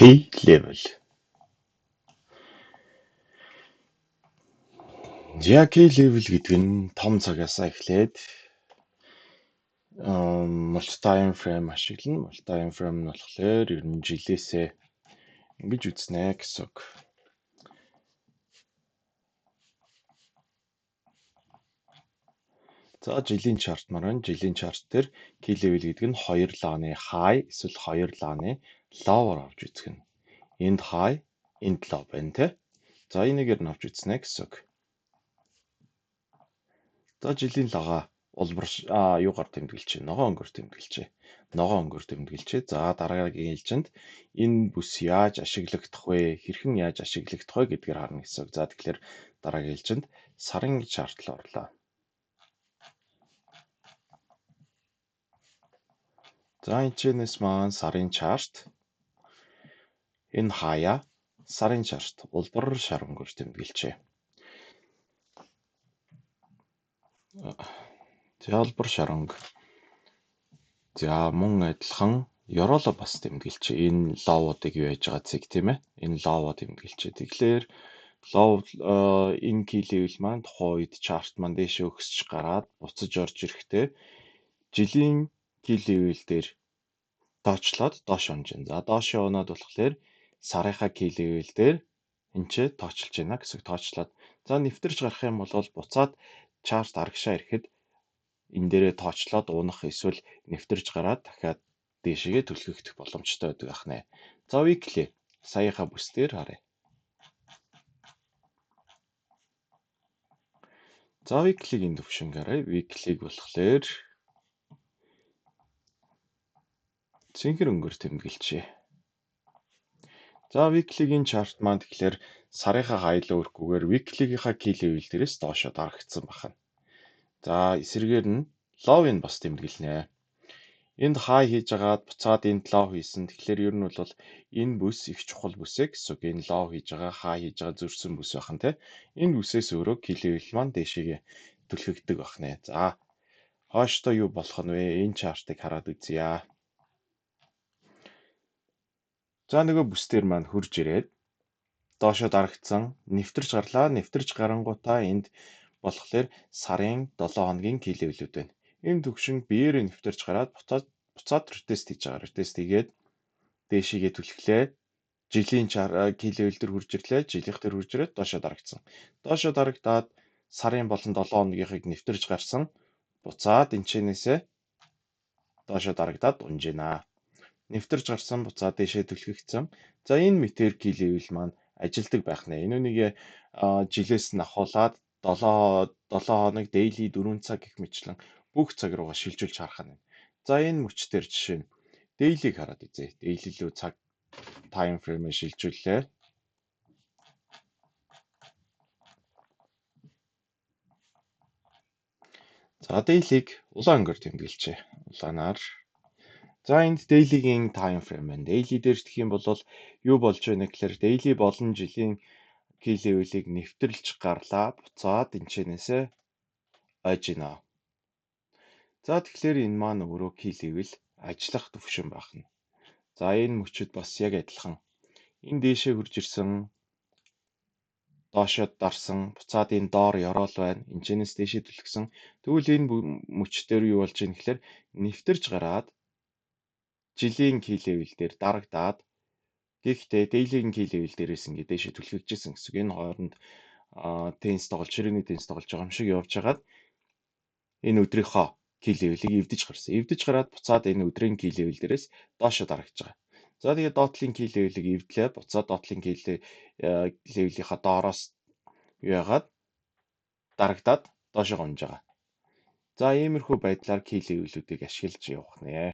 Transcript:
Key level. За key level гэдэг нь том цагаасаа эхлээд multi-time frame ашиглана. Multi-time frame нь болохоор ер нь жилээсээ ингэж үзнэ гэсэн үг. За жилийн чарт маань жилийн чарт дээр key level гэдэг нь хоёр лааны high эсвэл хоёр лааны low авч үзэх нь. Энд high, энд low байна те. За энэгээр нь авч үзнэ гэсэн үг. За жилийн лагаа улбар юугаар тэмдэглэж, ногоон өнгөөр тэмдэглэж. Ногоон өнгөөр тэмдэглэж. За дараагийн ээлжинд энэ бүс яаж ашиглагдах вэ? Хэрхэн яаж ашиглагдах вэ гэдгээр харна гэсэн үг. За тэгэхээр дараагийн ээлжинд сарын чарт руу орлоо. За энэчнээс маань сарын чарт энэ хаяа сарын чарт улбар шар өнгөөр тэмдэглэж. За улбар шар өнгө. За мөн адилхан ёрооло бас тэмдэглэж. Энэ ловуудыг юу яаж байгаа цэг тийм ээ. Энэ лово тэмдэглэж. Тэгэхээр лов энэ key level маань тухайн үед чарт маань дээшээ өксөж гараад буцаж орж ирэхдээ жилийн key level дээр тоочлоод доош унж байна. За доош явнаад болохоор сарынхаа key level дээр энэ ч тоочлж байна гэсэн тоочлоод. За нэвтэрч гарах юм бол буцаад чарт арагшаа ирэхэд энэ дээрээ тоочлоод унах эсвэл нэвтэрч гараад дахиад дээшээгээ түлхэгдэх боломжтой байдаг ахнаа. За weekly саяхаа бүс дээр харъя. За weekly-гийн төвшинг харъя. Weekly-г болохоор цэнхэр өнгөөр тэмдэглэжээ. За weekly-гийн чарт маань тэгэхээр сарынхаа хайлаа өрөхгүйгээр weekly-гийнхаа key level дээрээс доошо дарагдсан байна. За эсрэгээр нь low-ыг бас тэмдэглэнэ. Энд high хийж агаад буцаад энд low хийсэн. Тэгэхээр ер нь бол энэ бүс их чухал бүсээ гэсэн үг. Энэ low хийж байгаа, high хийж байгаа зөрсөн бүс байна те. Энэ бүсээс өөрөө key level маань дээшээгээ түлхэгдэг байна. За хооштой юу болох нь вэ? Энэ чартыг хараад үзье. За нөгөө бүс дээр маань хурж ирээд доошо дарагдсан, нэвтэрч гарлаа. Нэвтэрч гарангуудаа энд болохоор сарын 7 хоногийн key level-үүд байна. Энэ төвшинг биеэрээ нэвтэрч гараад буцаад retest хийж байгаа. Retest хийгээд дээшийгээ түлхлээ. Жилийн key level дээр хурж ирлээ. Жилийнх дээр хурж ирээд доошо дарагдсан. Доошо дарагдаад сарын болон 7 хоногийнхыг нэвтэрч гарсан. Буцаад энэчнээсээ доошо дарагдаад унж байна. Нэвтэрч гарсан буцаад дээшээ түлхэгдсэн. За энэ метр key level маань ажилдаг байх нэ. Энэ үнийг жилээс нь ахуулаад 7 хоног daily 4 цаг гэх мэтлэн бүх цаг руугаа шилжүүлж харах нь. За энэ мөчтөр жишээ нь daily-г хараад үзье. Daily лөө цаг time frame-ыг шилжүүллээ. За daily-г улаан өнгөөр тэмдэглэжээ. Улаанаар. За энд daily-гийн time frame байна. Daily дээр гэх юм бол юу болж байна гэхээр daily болон жилийн key level-ийг нэвтэрэлж гарлаа. Буцаад энэчнээсээ ойж гинэ. За тэгэхээр энэ маань өөрөө key level ажиллах төвшин байна. За энэ мөчөд бас яг адилхан. Энэ дээшээ хурж ирсэн, доошоо дарсан, буцаад энэ доор ёроол байна. Энэчнээс дээшээ түлхсэн. Тэгвэл энэ мөчтөр юу болж ийн гэхээр нэвтэрж гараад жилийн key level дээр дарагдаад гэхдээ daily-ийн key level дээрээс ингэ дээшээ түлхэгжсэн гэсэн. Энэ хооронд тенс тоглож, ширээний тенс тоглож байгаа юм шиг явж хагаад энэ өдрийнхөө key level-ийг эвдэж гарсан. Эвдэж гараад буцаад энэ өдрийн key level дээрээс доошо дарагдж байгаа. За тэгээд доотлын key level-ийг эвдлээ. Буцаад доотлын key level-ийнхаа доороос юу яагаад дарагдаад доошо гонж байгаа. За иймэрхүү байдлаар key level-үүдийг ашиглаж явах нэ.